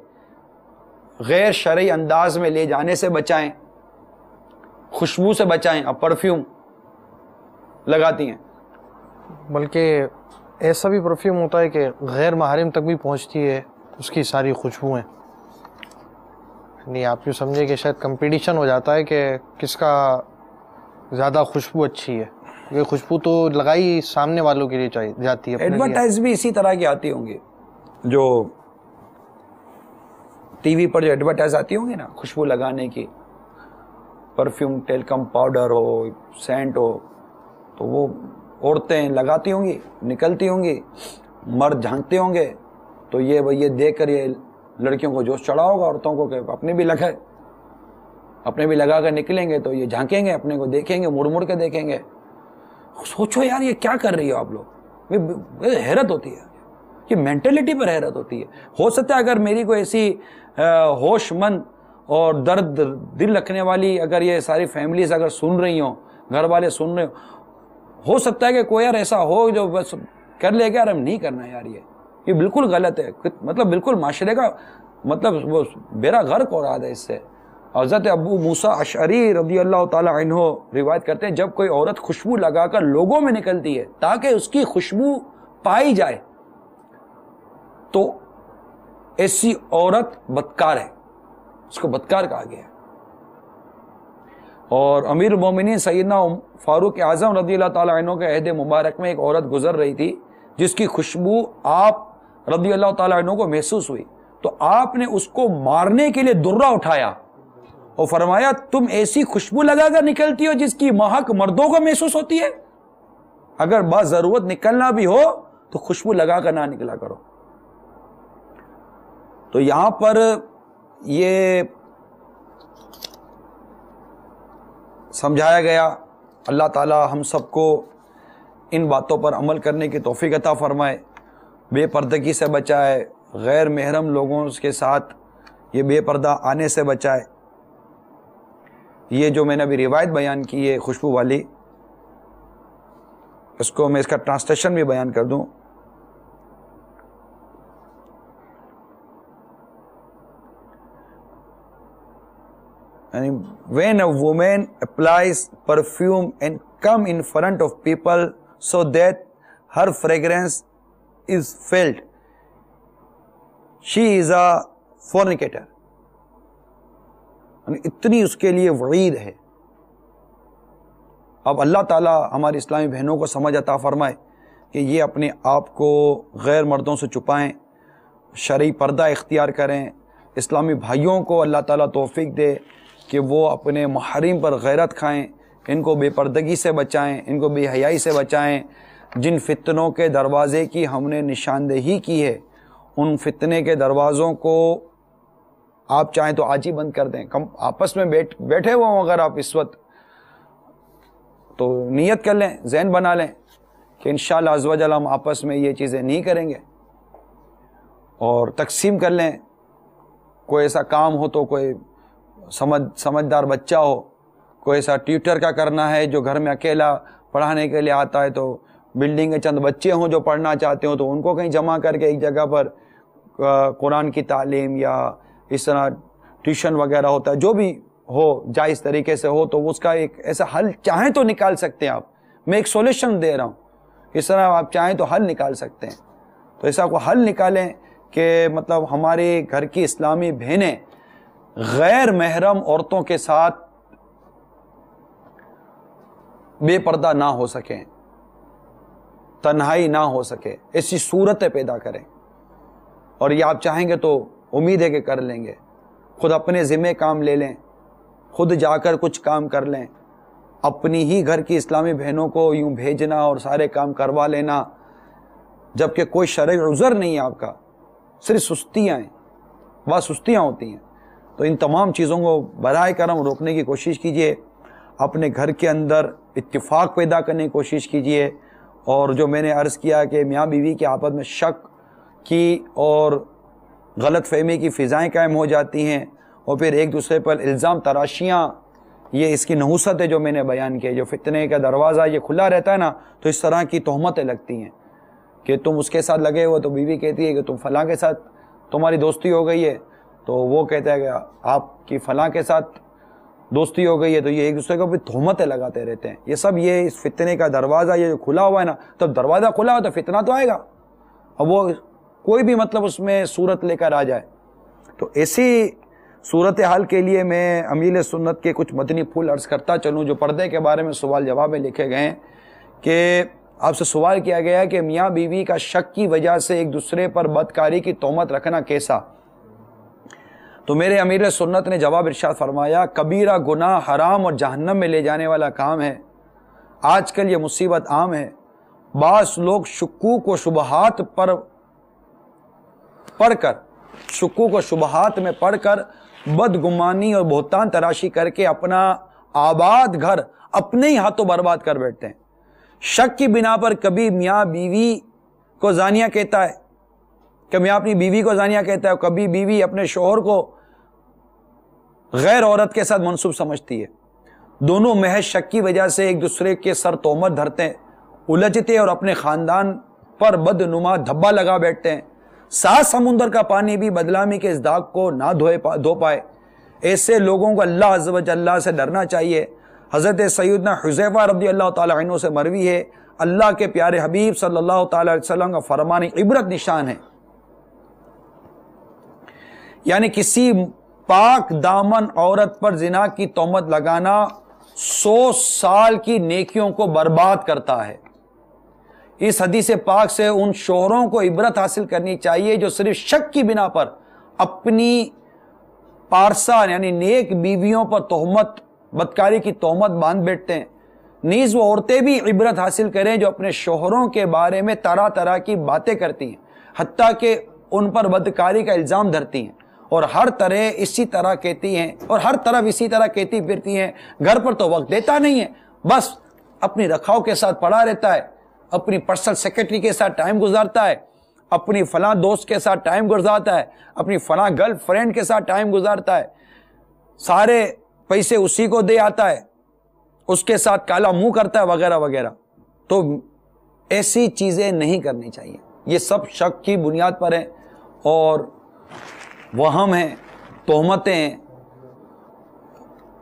غیر شرعی انداز میں لے جانے سے بچائیں, خوشبو سے بچائیں. اب پرفیوم لگاتی ہیں, بلکہ ایسا بھی پرفیوم ہوتا ہے کہ غیر محرم تک بھی پہنچتی ہے اس کی ساری خوشبوئیں. نہیں, آپ یوں سمجھے کہ شاید کمپٹیشن ہو جاتا ہے کہ کس کا زیادہ خوشبو اچھی ہے. یہ خوشبو تو لگائی سامنے والوں کے لیے جاتی ہے. ایڈورٹائز بھی اسی طرح کی آتی ہوں گی, جو ٹی وی پر جو ایڈورٹائز آتی ہوں گی نا خوشبو لگانے کی, پرفیوم, ٹیلکم پاؤڈر ہو, سینٹ ہو, تو وہ عورتیں لگاتی ہوں گی, نکلتی ہوں گی, مرد جھانکتے ہوں گے, تو یہ دیکھ کر یہ لڑکیوں کو جوش چڑھا ہوگا عورتوں کو کہ اپنے بھی لگائے, اپنے بھی لگا کر نکلیں گے تو یہ جھانکیں گے, اپنے کو دیکھیں گے, مڑ مڑ کے دیکھیں گے. سوچو یار یہ کیا کر رہی ہو آپ لوگ, حیرت ہوتی ہے, یہ مینٹلٹی پر حیرت ہوتی ہے. ہو سکتا ہے اگر میری کوئی ایسی ہوش مند اور درد دل رکھنے والی اگر یہ ساری فیملیز اگر سن رہی ہوں, گھر والے سن رہے ہو سکتا ہے کہ کوئی یار ایسا ہو جو بس کر لے گا, یار ہم نہیں کرنا یار, یہ بالکل غلط ہے, مطلب بالکل معاشرے کا مطلب وہ بیرا غرق ہو رہا ہے اس سے. حضرت ابو موسیٰ اشعری رضی اللہ تعالی عنہ روایت کرتے ہیں, جب کوئی عورت خوشبو لگا کر لوگوں میں نکلتی ہے تاکہ اس کی خوشبو پائی جائے, تو ایسی عورت بدکار ہے, اس کو بدکار کہا گیا ہے. اور امیر المومنین سیدنا فاروق اعظم رضی اللہ تعالی عنہ کے عہد مبارک میں ایک عورت گزر رہی تھی جس کی خوشبو آپ رضی اللہ تعالی عنہ کو محسوس ہوئی, تو آپ نے اس کو مارنے کے لیے درہ اٹھایا اور فرمایا تم ایسی خوشبو لگا کر نکلتی ہو جس کی مہک مردوں کو محسوس ہوتی ہے, اگر بات ضرورت نکلنا بھی ہو تو خوشبو لگا کر نہ نکلا کرو. تو یہاں پر یہ سمجھایا گیا. اللہ تعالی ہم سب کو ان باتوں پر عمل کرنے کی توفیق عطا فرمائے, بے پردگی سے بچائے, غیر محرم لوگوں کے ساتھ یہ بے پردہ آنے سے بچائے. یہ جو میں نے ابھی روایت بیان کی ہے خوشبو والی, اس کو میں اس کا ٹرانسلیشن بھی بیان کر دوں. When a woman applies perfume and come in front of people so that her fragrance is felt, she is a fornicator. اتنی اس کے لیے وعید ہے. اب اللہ تعالیٰ ہماری اسلامی بہنوں کو سمجھ عطا فرمائے کہ یہ اپنے آپ کو غیر مردوں سے چھپائیں، شرعی پردہ اختیار کریں. اسلامی بھائیوں کو اللہ تعالیٰ توفیق دے کہ وہ اپنے محرم پر غیرت کھائیں، ان کو بے پردگی سے بچائیں، ان کو بے حیائی سے بچائیں. جن فتنوں کے دروازے کی ہم نے نشاندہی کی ہے ان فتنے کے دروازوں کو آپ چاہیں تو آج ہی بند کر دیں. کم آپس میں بیٹھے ہوئے ہوں اگر آپ اس وقت تو نیت کر لیں، ذہن بنا لیں کہ انشاءاللہ عز و جل ہم آپس میں یہ چیزیں نہیں کریں گے، اور تقسیم کر لیں. کوئی ایسا کام ہو تو کوئی سمجھدار بچہ ہو، کوئی ایسا ٹیوٹر کا کرنا ہے جو گھر میں اکیلا پڑھانے کے لیے آتا ہے، تو بلڈنگ کے چند بچے ہوں جو پڑھنا چاہتے ہوں تو ان کو کہیں جمع کر کے ایک جگہ پر قرآن کی تعلیم یا اس طرح ٹیوشن وغیرہ ہوتا ہے، جو بھی ہو جائز طریقے سے ہو تو اس کا ایک ایسا حل چاہیں تو نکال سکتے ہیں آپ. میں ایک سولوشن دے رہا ہوں، اس طرح آپ چاہیں تو حل نکال سکتے ہیں. تو ایسا کوئی حل نکالیں کہ مطلب ہمارے گھر کی اسلامی بہنیں غیر محرم عورتوں کے ساتھ بے پردہ نہ ہو سکیں، تنہائی نہ ہو سکے، ایسی صورتیں پیدا کریں. اور یہ آپ چاہیں گے تو امید ہے کہ کر لیں گے. خود اپنے ذمہ کام لے لیں، خود جا کر کچھ کام کر لیں، اپنی ہی گھر کی اسلامی بہنوں کو یوں بھیجنا اور سارے کام کروا لینا جبکہ کوئی شرعی عذر نہیں ہے آپ کا، صرف سستیاں ہیں، بس سستیاں ہوتی ہیں. تو ان تمام چیزوں کو براہ کرم روکنے کی کوشش کیجئے. اپنے گھر کے اندر اتفاق پیدا کرنے کی کوشش کیجئے. اور جو میں نے عرض کیا کہ میاں بیوی کے آپس میں شک کی اور غلط فہمی کی فضائیں قائم ہو جاتی ہیں اور پھر ایک دوسرے پر الزام تراشیاں، یہ اس کی نحوست ہے جو میں نے بیان کی. جو فتنے کا دروازہ یہ کھلا رہتا ہے نا تو اس طرح کی تہمتیں لگتی ہیں کہ تم اس کے ساتھ لگے ہو تو بیوی کہتی ہے کہ تم فلاں کے ساتھ تمہاری دوستی ہو گئی ہے، تو وہ کہتا ہے کہ آپ کی فلاں کے ساتھ دوستی ہو گئی ہے. تو یہ ایک دوسرے کو بھی تہمتیں لگاتے رہتے ہیں. یہ سب یہ اس فتنے کا دروازہ یہ جو کھلا ہوا ہے نا، تب دروازہ کھلا ہو تو فتنہ تو آئے گا. اب وہ کوئی بھی مطلب اس میں صورت لے کر آ جائے. تو ایسی صورتحال کے لیے میں امیل سنت کے کچھ مدنی پھول عرض کرتا چلوں جو پردے کے بارے میں سوال جواب میں لکھے گئے ہیں. کہ آپ سے سوال کیا گیا ہے کہ میاں بیوی کا شک کی وجہ سے ایک دوسرے پر بدکاری کی تہمت رکھنا کیسا؟ تو میرے امیر سنت نے جواب ارشاد فرمایا، کبیرہ گناہ، حرام اور جہنم میں لے جانے والا کام ہے. آج کل یہ مصیبت عام ہے. بعض لوگ شکوک و شبہات پر پڑھ کر بدگمانی اور بہتان تراشی کر کے اپنا آباد گھر اپنے ہی ہاتھوں برباد کر بیٹھتے ہیں. شک کی بنا پر کبھی میاں بیوی کو زانیہ کہتا ہے، کبھی اپنی بیوی کو زانیہ کہتا ہے، کبھی بیوی اپنے شوہر کو غیر عورت کے ساتھ منسوب سمجھتی ہے. دونوں محض شک کی وجہ سے ایک دوسرے کے سر تہمت دھرتے ہیں، الجھتے اور اپنے خاندان پر بدنما دھبا لگا بیٹھتے ہیں. 7 سمندر کا پانی بھی بدلامی کے اس داغ کو نہ دھو پائے. ایسے لوگوں کو اللہ عز و جل سے ڈرنا چاہیے. حضرت سیدنا حذیفہ رضی اللہ تعالی عنہ سے مروی ہے، اللہ کے پیارے حبیب صلی اللہ تعالی علیہ وسلم کا فرمان عبرت نشان ہے. یعنی کسی پاک دامن عورت پر زنا کی تہمت لگانا 100 سال کی نیکیوں کو برباد کرتا ہے. اس حدیث پاک سے ان شوہروں کو عبرت حاصل کرنی چاہیے جو صرف شک کی بنا پر اپنی پارسا یعنی نیک بیویوں پر تہمت، بدکاری کی تہمت باندھ بیٹھتے ہیں. نیز وہ عورتیں بھی عبرت حاصل کریں جو اپنے شوہروں کے بارے میں طرح طرح کی باتیں کرتی ہیں، حتیٰ کہ ان پر بدکاری کا الزام دھرتی ہیں اور ہر طرح اسی طرح کہتی ہیں اور ہر طرف اسی طرح کہتی پھرتی ہیں. گھر پر تو وقت دیتا نہیں ہے، بس اپنی رکھاؤ کے ساتھ پڑا رہتا ہے، اپنی پرسنل سیکرٹری کے ساتھ ٹائم گزارتا ہے، اپنی فلاں دوست کے ساتھ ٹائم گزارتا ہے، اپنی فلاں گرل فرینڈ کے ساتھ ٹائم گزارتا ہے، سارے پیسے اسی کو دے آتا ہے، اس کے ساتھ کالا منہ کرتا ہے وغیرہ وغیرہ. تو ایسی چیزیں نہیں کرنی چاہیے. یہ سب شک کی بنیاد پر ہیں اور وہم ہیں، تہمتیں ہیں.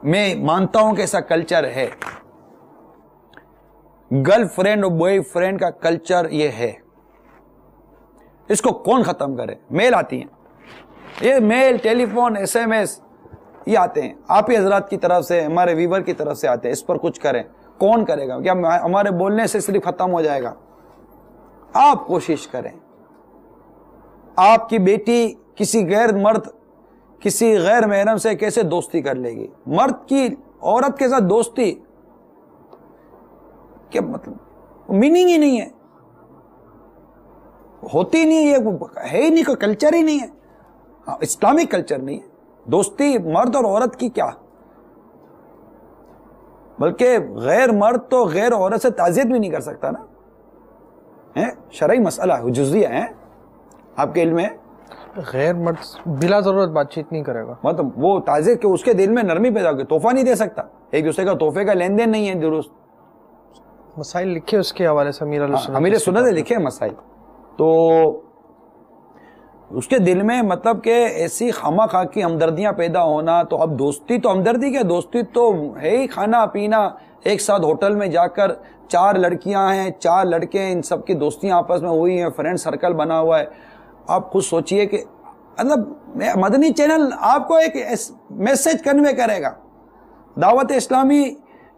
میں مانتا ہوں کہ ایسا کلچر ہے. گرل فرینڈ اور بوائے فرینڈ کا کلچر یہ ہے، اس کو کون ختم کرے؟ میل آتی ہیں، یہ میل، ٹیلی فون، SMS یہ آتے ہیں آپ ہی حضرات کی طرف سے، ہمارے ویور کی طرف سے آتے ہیں. اس پر کچھ کریں. کون کرے گا؟ کیا ہمارے بولنے سے صرف ختم ہو جائے گا؟ آپ کوشش کریں. آپ کی بیٹی کسی غیر مرد، کسی غیر محرم سے کیسے دوستی کر لے گی؟ مرد کی عورت کے ساتھ دوستی کیا مطلب؟ میننگ ہی نہیں ہے، ہوتی نہیں ہے ہی نہیں، کوئی کلچر ہی نہیں ہے، اسلامک کلچر نہیں ہے. دوستی مرد اور عورت کی کیا، بلکہ غیر مرد تو غیر عورت سے تعزیت بھی نہیں کر سکتا نا، شرعی مسئلہ ہے، جزیہ ہے. آپ کے علم ہے غیر مرد بلا ضرورت بات چیت نہیں کرے گا، مطلب وہ تعزیت کہ اس کے دل میں نرمی پیدا ہوگی، تحفہ نہیں دے سکتا، ایک دوسرے کا تحفے کا لین دین نہیں ہے درست. مسائل لکھے اس کے حوالے سے امیر سنت لکھے مسائل. تو اس کے دل میں مطلب کہ ایسی خواہ خواہ کی ہمدردیاں پیدا ہونا. تو اب دوستی تو ہمدردی کیا، دوستی تو ہے ہی کھانا پینا، ایک ساتھ ہوٹل میں جا کر 4 لڑکیاں ہیں 4 لڑکے ہیں، ان سب کی دوستیاں آپس میں ہوئی ہیں، فرینڈ سرکل بنا ہوا ہے. آپ خود سوچئے کہ مطلب مدنی چینل آپ کو ایک میسج کنوے کرے گا. دعوت اسلامی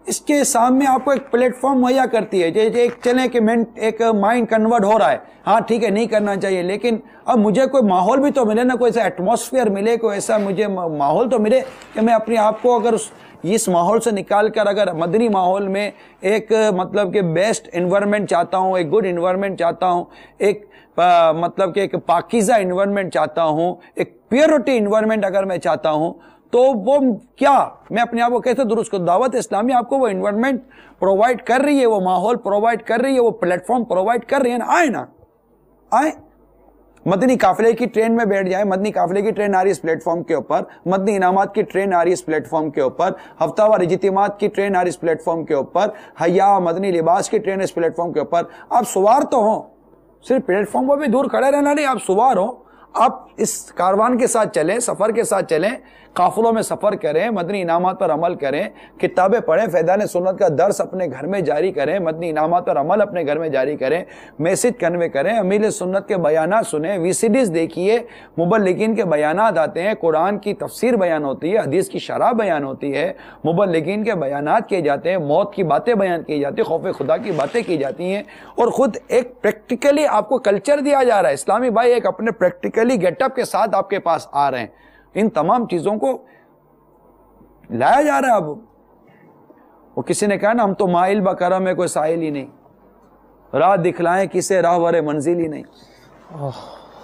اس کے سامنے آپ کو ایک پلیٹ فارم مہیا کرتی ہے. ایک چلیں کہ ایک مائنڈ کنورٹ ہو رہا ہے، ہاں ٹھیک ہے نہیں کرنا چاہیے، لیکن اب مجھے کوئی ماحول بھی تو ملے نا، کوئی ایسا ایٹماسفیئر ملے، کوئی ایسا مجھے ماحول تو ملے کہ میں اپنے آپ کو اگر اس ماحول سے نکال کر اگر مدنی ماحول میں ایک مطلب کہ بیسٹ انوائرمنٹ چاہتا ہوں، ایک گڈ انوائرمنٹ چاہتا ہوں، ایک مطلب کہ ایک پاکیزہ انوائرمنٹ چاہتا ہوں، ایک پیورٹی انوائرمنٹ اگر میں چاہتا ہوں، تو وہ کیا میں اپنے آپ کو کیسے درست کروں؟ دعوت اسلامی آپ کو وہ انوائرمنٹ پرووائڈ کر رہی ہے، وہ ماحول پرووائڈ کر رہی ہے، وہ پلیٹ فارم پرووائڈ کر رہی ہے نا. آئے نا، آئے مدنی قافلے کی ٹرین میں بیٹھ جائیں. مدنی قافلے کی ٹرین آ رہی ہے اس پلیٹ فارم کے اوپر، مدنی انعامات کی ٹرین آ رہی ہے اس پلیٹ فارم کے اوپر، ہفتہ وار اجتماعات کی ٹرین آ رہی ہے اس پلیٹ فارم کے اوپر، حیا مدنی لباس کی ٹرین اس پلیٹ فارم کے اوپر. آپ سوار تو ہوں، صرف پلیٹ فارم پر بھی دور کھڑے رہنا نہیں، آپ سوار ہوں. آپ اس کاروان کے ساتھ چلیں، سفر کے ساتھ چلیں، قافلوں میں سفر کریں، مدنی انعامات پر عمل کریں، کتابیں پڑھیں، فیضان سنت کا درس اپنے گھر میں جاری کریں، مدنی انعامات پر عمل اپنے گھر میں جاری کریں، میسج کنوے کریں، امیر سنت کے بیانات سنیں، وی سی ڈیز دیکھیے، مبلغین کے بیانات آتے ہیں، قرآن کی تفسیر بیان ہوتی ہے، حدیث کی شرح بیان ہوتی ہے، مبلغین کے بیانات کیے جاتے ہیں، موت کی باتیں بیان کی جاتی ہیں، خوف خدا کی باتیں کی جاتی ہیں، اور خود ایک پریکٹیکلی آپ کو کلچر دیا جا رہا ہے. اسلامی بھائی ایک اپنے پریکٹیکلی گیٹ اپ کے ساتھ آپ کے پاس آ رہے ہیں. ان تمام چیزوں کو لایا جا رہا ہے. اب وہ کسی نے کہا نا، ہم تو مائل بکرم میں کوئی سائل ہی نہیں، راہ دکھلائیں کسے راہ ور منزل ہی نہیں.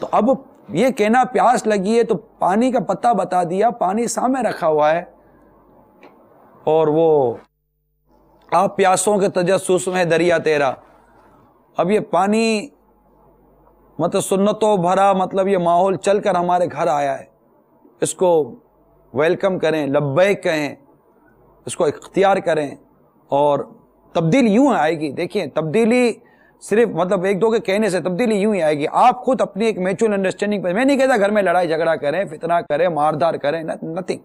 تو اب یہ کہنا پیاس لگی ہے تو پانی کا پتہ بتا دیا، پانی سامنے رکھا ہوا ہے، اور وہ آپ پیاسوں کے تجسس میں دریا تیرا. اب یہ پانی مطلب سنتوں بھرا مطلب یہ ماحول چل کر ہمارے گھر آیا ہے، اس کو ویلکم کریں، لبیک کہیں، اس کو اختیار کریں. اور تبدیلی یوں آئے گی. دیکھیں تبدیلی صرف مطلب ایک دو کے کہنے سے تبدیلی یوں ہی آئے گی. آپ خود اپنی ایک میچول انڈرسٹینڈنگ پہ، میں نہیں کہتا گھر میں لڑائی جھگڑا کریں، فتنہ کریں، ماردار کریں، نتھنگ.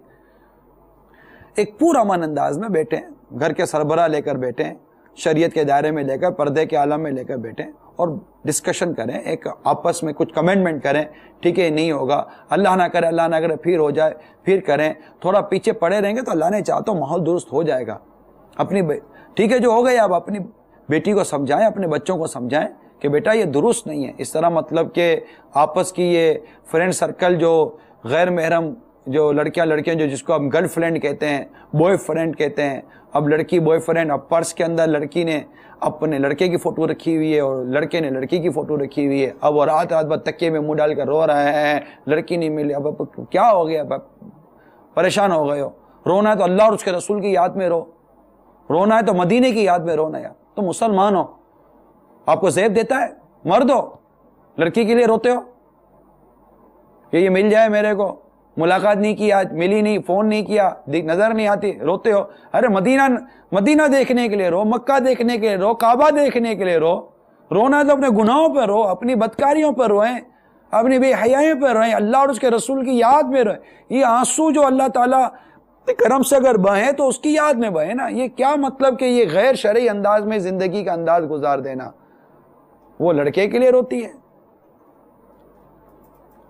ایک پورا امن انداز میں بیٹھیں، گھر کے سربراہ لے کر بیٹھیں، شریعت کے دائرے میں لے کر، پردے کے عالم میں لے کر بیٹھیں، اور ڈسکشن کریں، ایک آپس میں کچھ کمنٹمنٹ کریں. ٹھیک ہے نہیں ہوگا، اللہ نہ کرے پھر ہو جائے، پھر کریں. تھوڑا پیچھے پڑے رہیں گے تو اللہ نے چاہا تو ماحول درست ہو جائے گا. اپنی ٹھیک ہے جو ہو گئی، آپ اپنی بیٹی کو سمجھائیں، اپنے بچوں کو سمجھائیں کہ بیٹا یہ درست نہیں ہے. اس طرح مطلب کہ آپس کی یہ فرینڈ سرکل جو غیر محرم جو لڑکیاں جو جس کو ہم گرل فرینڈ کہتے ہیں، بوائے فرینڈ کہتے ہیں، اب لڑکی بوائے فرینڈ، اب پرس کے اندر لڑکی نے اپنے لڑکے کی فوٹو رکھی ہوئی ہے اور لڑکے نے لڑکی کی فوٹو رکھی ہوئی ہے. اب وہ رات بھر تکیے میں منہ ڈال کر رو رہے ہیں، لڑکی نہیں ملی. اب کیا ہو گیا؟ اب پریشان ہو گئے ہو. رونا ہے تو اللہ اور اس کے رسول کی یاد میں رو، رونا ہے تو مدینے کی یاد میں رونا. یار تو مسلمان ہو، آپ کو زیب دیتا ہے، مرد ہو، لڑکی کے لیے روتے ہو کہ یہ مل جائے میرے کو، ملاقات نہیں کی، آج ملی نہیں، فون نہیں کیا، نظر نہیں آتی، روتے ہو. ارے مدینہ دیکھنے کے لیے رو، مکہ دیکھنے کے لیے رو، کعبہ دیکھنے کے لیے رو. رونا ہے تو اپنے گناہوں پہ رو، اپنی بدکاریوں پہ روئیں، اپنی بے حیائیوں پہ روئیں، اللہ اور اس کے رسول کی یاد میں روئیں. یہ آنسو جو اللہ تعالیٰ کرم سے اگر بہیں تو اس کی یاد میں بہیں نا. یہ کیا مطلب کہ یہ غیر شرعی انداز میں زندگی کا انداز گزار دینا. وہ لڑکے کے لیے روتی ہے،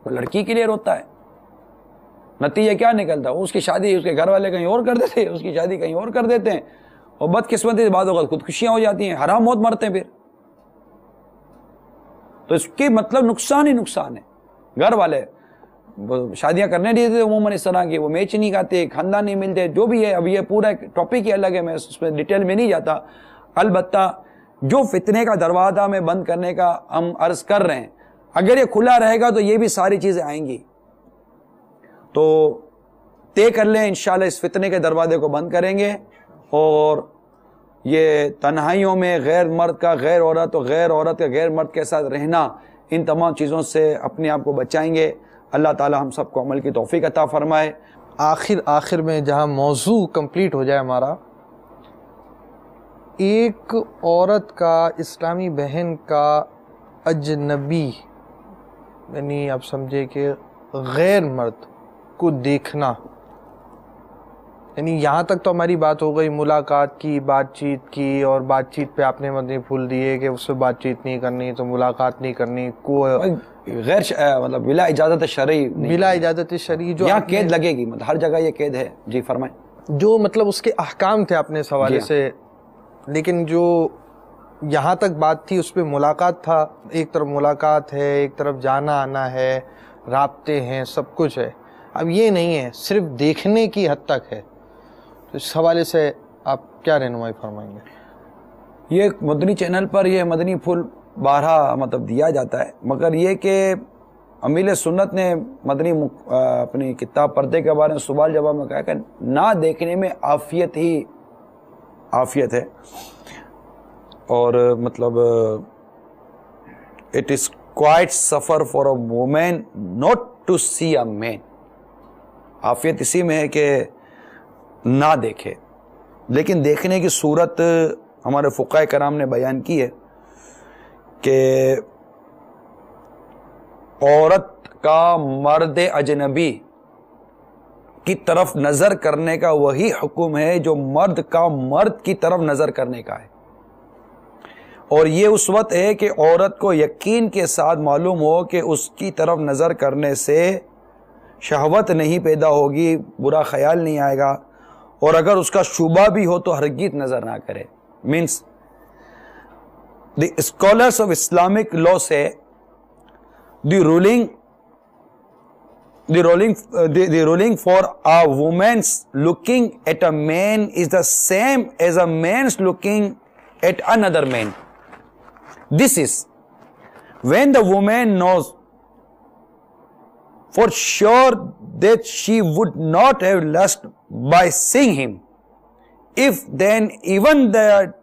وہ لڑکی کے لیے روتا ہے. نتیجہ کیا نکلتا ہے؟ اس کی شادی اس کے گھر والے کہیں اور کر دیتے ہیں، اس کی شادی کہیں اور کر دیتے ہیں. اور بدقسمتی سے بعض اوقات خودکشیاں ہو جاتی ہیں، حرام موت مرتے ہیں پھر. تو اس کے مطلب نقصان ہی نقصان ہے. گھر والے شادیاں کرنے نہیں دیتے عموماً اس طرح کی، وہ میچ نہیں کھاتے، خاندان نہیں ملتے، جو بھی ہے. اب یہ پورا ایک ٹاپک ہی الگ ہے، میں اس میں ڈیٹیل میں نہیں جاتا. البتہ جو فتنے کا دروازہ میں بند کرنے کا ہم عرض کر رہے ہیں، اگر یہ کھلا رہے گا تو یہ بھی ساری چیزیں آئیں گی. تو طے کر لیں انشاءاللہ اس فتنے کے دروازے کو بند کریں گے، اور یہ تنہائیوں میں غیر مرد کا غیر عورت اور غیر عورت کا غیر مرد کے ساتھ رہنا، ان تمام چیزوں سے اپنے آپ کو بچائیں گے. اللہ تعالی ہم سب کو عمل کی توفیق عطا فرمائے. آخر میں جہاں موضوع کمپلیٹ ہو جائے ہمارا، ایک عورت کا، اسلامی بہن کا اجنبی، یعنی آپ سمجھے کہ غیر مرد کو دیکھنا، یعنی یہاں تک تو ہماری بات ہو گئی ملاقات کی، بات چیت کی، اور بات چیت پہ آپ نے مدنی پھول دیے کہ اس سے بات چیت نہیں کرنی تو ملاقات نہیں کرنی، کوئی غیر مطلب بلا اجازت شرعی، بلا اجازت شرعی جو یہاں قید لگے گی، مطلب ہر جگہ یہ قید ہے. جی فرمائیں. جو مطلب اس کے احکام تھے اپنے حوالے سے، لیکن جو یہاں تک بات تھی اس پہ ملاقات تھا. ایک طرف ملاقات ہے، ایک طرف جانا آنا ہے، رابطے ہیں، سب کچھ ہے. اب یہ نہیں ہے، صرف دیکھنے کی حد تک ہے. تو اس حوالے سے آپ کیا رہنمائی فرمائیں گے؟ یہ مدنی چینل پر یہ مدنی پھول بارہا مطلب دیا جاتا ہے، مگر یہ کہ امیل سنت نے مدنی اپنی کتاب پردے کے بارے میں سوال جواب میں کہا کہ نہ دیکھنے میں عافیت ہی عافیت ہے، اور مطلب it is quite suffer for a woman not to see a man. عافیت اسی میں ہے کہ نہ دیکھے. لیکن دیکھنے کی صورت ہمارے فقہاء کرام نے بیان کی ہے کہ عورت کا مرد اجنبی کی طرف نظر کرنے کا وہی حکم ہے جو مرد کا مرد کی طرف نظر کرنے کا ہے. اور یہ اس وقت ہے کہ عورت کو یقین کے ساتھ معلوم ہو کہ اس کی طرف نظر کرنے سے شہوت نہیں پیدا ہوگی، برا خیال نہیں آئے گا، اور اگر اس کا شبہ بھی ہو تو ہرگز نظر نہ کرے. Means the scholars of Islamic law سے the ruling for a woman's looking at a man is the same as a man's looking at another man. This is when the woman knows for sure that she would not have lust by seeing him. If then even the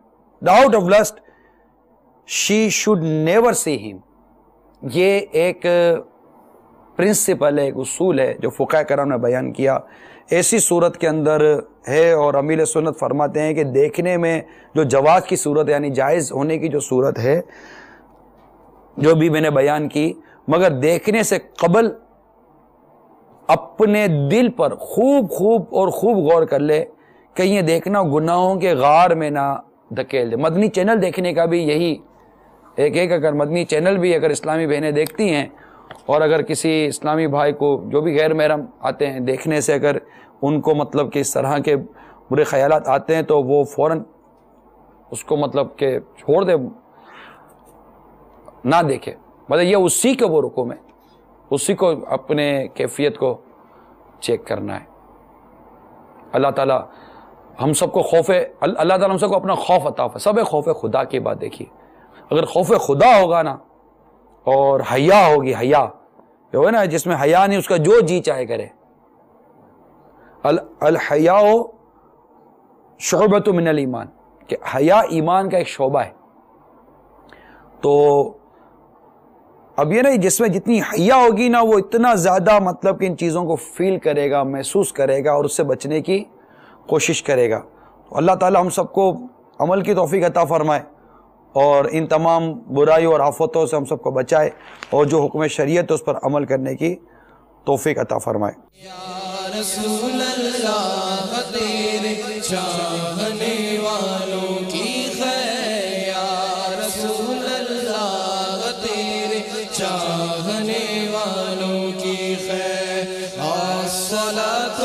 doubt of lust, she should never see him. یہ ایک principal ہے، ایک اصول ہے جو فقہاء کرام نے بیان کیا. ایسی صورت کے اندر ہے، اور امیل سنت فرماتے ہیں کہ دیکھنے میں جو جواز کی صورت یعنی جائز ہونے کی جو صورت ہے جو بھی میں نے بیان کی، مگر دیکھنے سے قبل اپنے دل پر خوب غور کر لے کہ یہ دیکھنا گناہوں کے غار میں نہ دھکیل دے. مدنی چینل دیکھنے کا بھی یہی ایک اگر مدنی چینل بھی اگر اسلامی بہنیں دیکھتی ہیں، اور اگر کسی اسلامی بھائی کو جو بھی غیر محرم آتے ہیں دیکھنے سے اگر ان کو مطلب کہ اس طرح کے برے خیالات آتے ہیں تو وہ فوراً اس کو مطلب کہ چھوڑ دے، نہ دیکھے. مطلب یہ اسی کو وہ حکم ہے، اسی کو اپنے کیفیت کو چیک کرنا ہے. اللہ تعالیٰ ہم سب کو اللہ تعالیٰ ہم سب کو اپنا خوف عطا فرمائے. سب خوف خدا کی بات دیکھیے. اگر خوف خدا ہوگا نا، اور حیا ہوگی، حیا جو ہے نا جس میں حیا نہیں، اس کا جو جی چاہے کرے. الحیاء شعبۃ من الایمان، کہ حیا ایمان کا ایک شعبہ ہے. تو اب یہ نہیں، جس میں جتنی حیا ہوگی نا وہ اتنا زیادہ مطلب کہ ان چیزوں کو فیل کرے گا، محسوس کرے گا، اور اس سے بچنے کی کوشش کرے گا. تو اللہ تعالی ہم سب کو عمل کی توفیق عطا فرمائے، اور ان تمام برائیوں اور آفتوں سے ہم سب کو بچائے، اور جو حکم شریعت ہے اس پر عمل کرنے کی توفیق عطا فرمائے. یا رسول اللہ تیرے چاہنے والوں کی خیر، یا رسول اللہ تیرے چاہنے والوں کی خیر. الصلاۃ